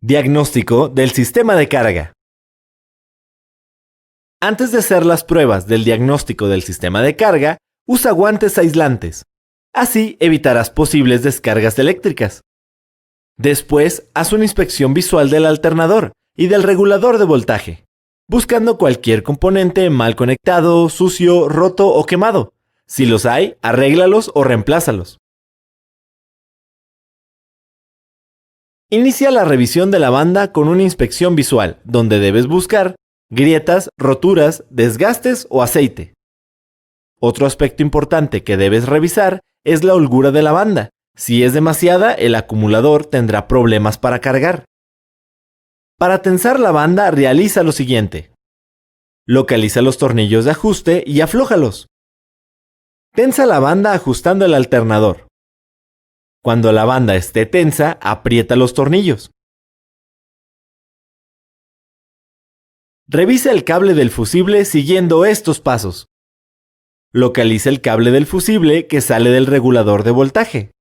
Diagnóstico del sistema de carga. Antes de hacer las pruebas del diagnóstico del sistema de carga, usa guantes aislantes. Así evitarás posibles descargas eléctricas. Después, haz una inspección visual del alternador y del regulador de voltaje, buscando cualquier componente mal conectado, sucio, roto o quemado. Si los hay, arréglalos o reemplázalos. Inicia la revisión de la banda con una inspección visual, donde debes buscar grietas, roturas, desgastes o aceite. Otro aspecto importante que debes revisar es la holgura de la banda. Si es demasiada, el acumulador tendrá problemas para cargar. Para tensar la banda, realiza lo siguiente. Localiza los tornillos de ajuste y aflójalos. Tensa la banda ajustando el alternador. Cuando la banda esté tensa, aprieta los tornillos. Revisa el cable del fusible siguiendo estos pasos. Localiza el cable del fusible que sale del regulador de voltaje.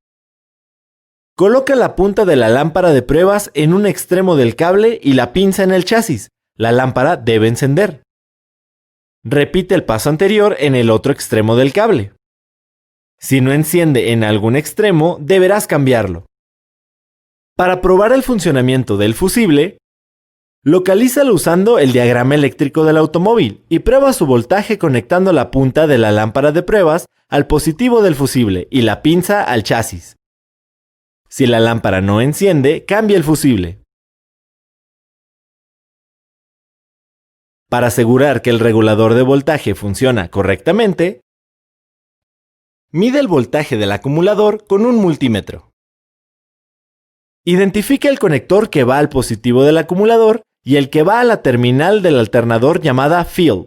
Coloca la punta de la lámpara de pruebas en un extremo del cable y la pinza en el chasis. La lámpara debe encender. Repite el paso anterior en el otro extremo del cable. Si no enciende en algún extremo, deberás cambiarlo. Para probar el funcionamiento del fusible, localízalo usando el diagrama eléctrico del automóvil y prueba su voltaje conectando la punta de la lámpara de pruebas al positivo del fusible y la pinza al chasis. Si la lámpara no enciende, cambia el fusible. Para asegurar que el regulador de voltaje funciona correctamente, mide el voltaje del acumulador con un multímetro. Identifica el conector que va al positivo del acumulador y el que va a la terminal del alternador llamada field.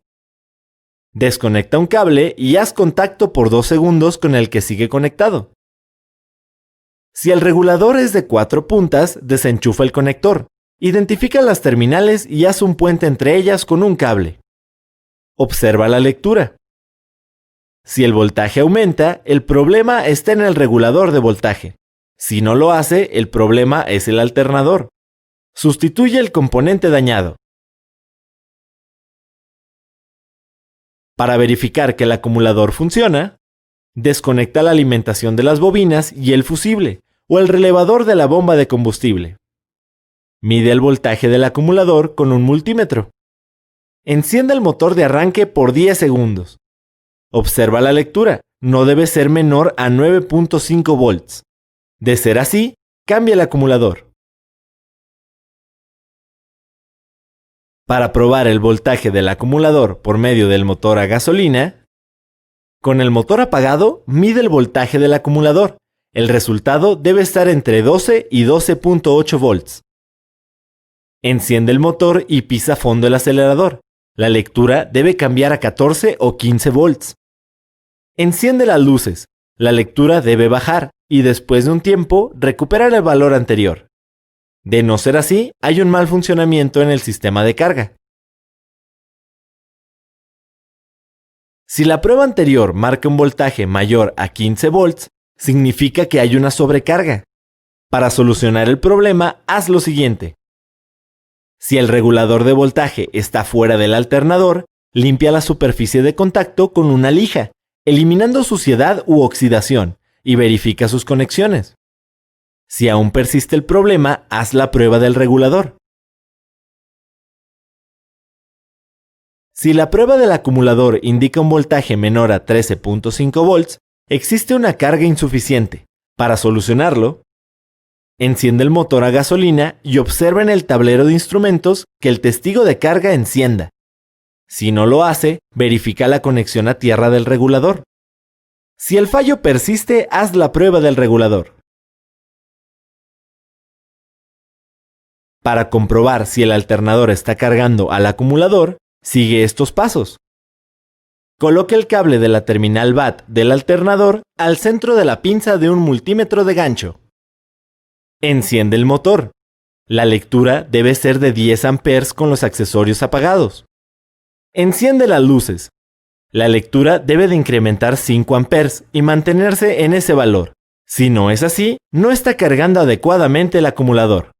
Desconecta un cable y haz contacto por 2 segundos con el que sigue conectado. Si el regulador es de 4 puntas, desenchufa el conector. Identifica las terminales y haz un puente entre ellas con un cable. Observa la lectura. Si el voltaje aumenta, el problema está en el regulador de voltaje. Si no lo hace, el problema es el alternador. Sustituye el componente dañado. Para verificar que el acumulador funciona, desconecta la alimentación de las bobinas y el fusible o el relevador de la bomba de combustible. Mide el voltaje del acumulador con un multímetro. Enciende el motor de arranque por 10 segundos. Observa la lectura, no debe ser menor a 9.5 volts. De ser así, cambia el acumulador. Para probar el voltaje del acumulador por medio del motor a gasolina, con el motor apagado, mide el voltaje del acumulador. El resultado debe estar entre 12 y 12.8 volts. Enciende el motor y pisa a fondo el acelerador. La lectura debe cambiar a 14 o 15 volts. Enciende las luces. La lectura debe bajar y después de un tiempo recuperar el valor anterior. De no ser así, hay un mal funcionamiento en el sistema de carga. Si la prueba anterior marca un voltaje mayor a 15 volts, significa que hay una sobrecarga. Para solucionar el problema, haz lo siguiente. Si el regulador de voltaje está fuera del alternador, limpia la superficie de contacto con una lija, eliminando suciedad u oxidación, y verifica sus conexiones. Si aún persiste el problema, haz la prueba del regulador. Si la prueba del acumulador indica un voltaje menor a 13.5 volts, existe una carga insuficiente. Para solucionarlo, enciende el motor a gasolina y observa en el tablero de instrumentos que el testigo de carga encienda. Si no lo hace, verifica la conexión a tierra del regulador. Si el fallo persiste, haz la prueba del regulador. Para comprobar si el alternador está cargando al acumulador, sigue estos pasos. Coloca el cable de la terminal BAT del alternador al centro de la pinza de un multímetro de gancho. Enciende el motor. La lectura debe ser de 10 amperes con los accesorios apagados. Enciende las luces. La lectura debe de incrementar 5 amperes y mantenerse en ese valor. Si no es así, no está cargando adecuadamente el acumulador.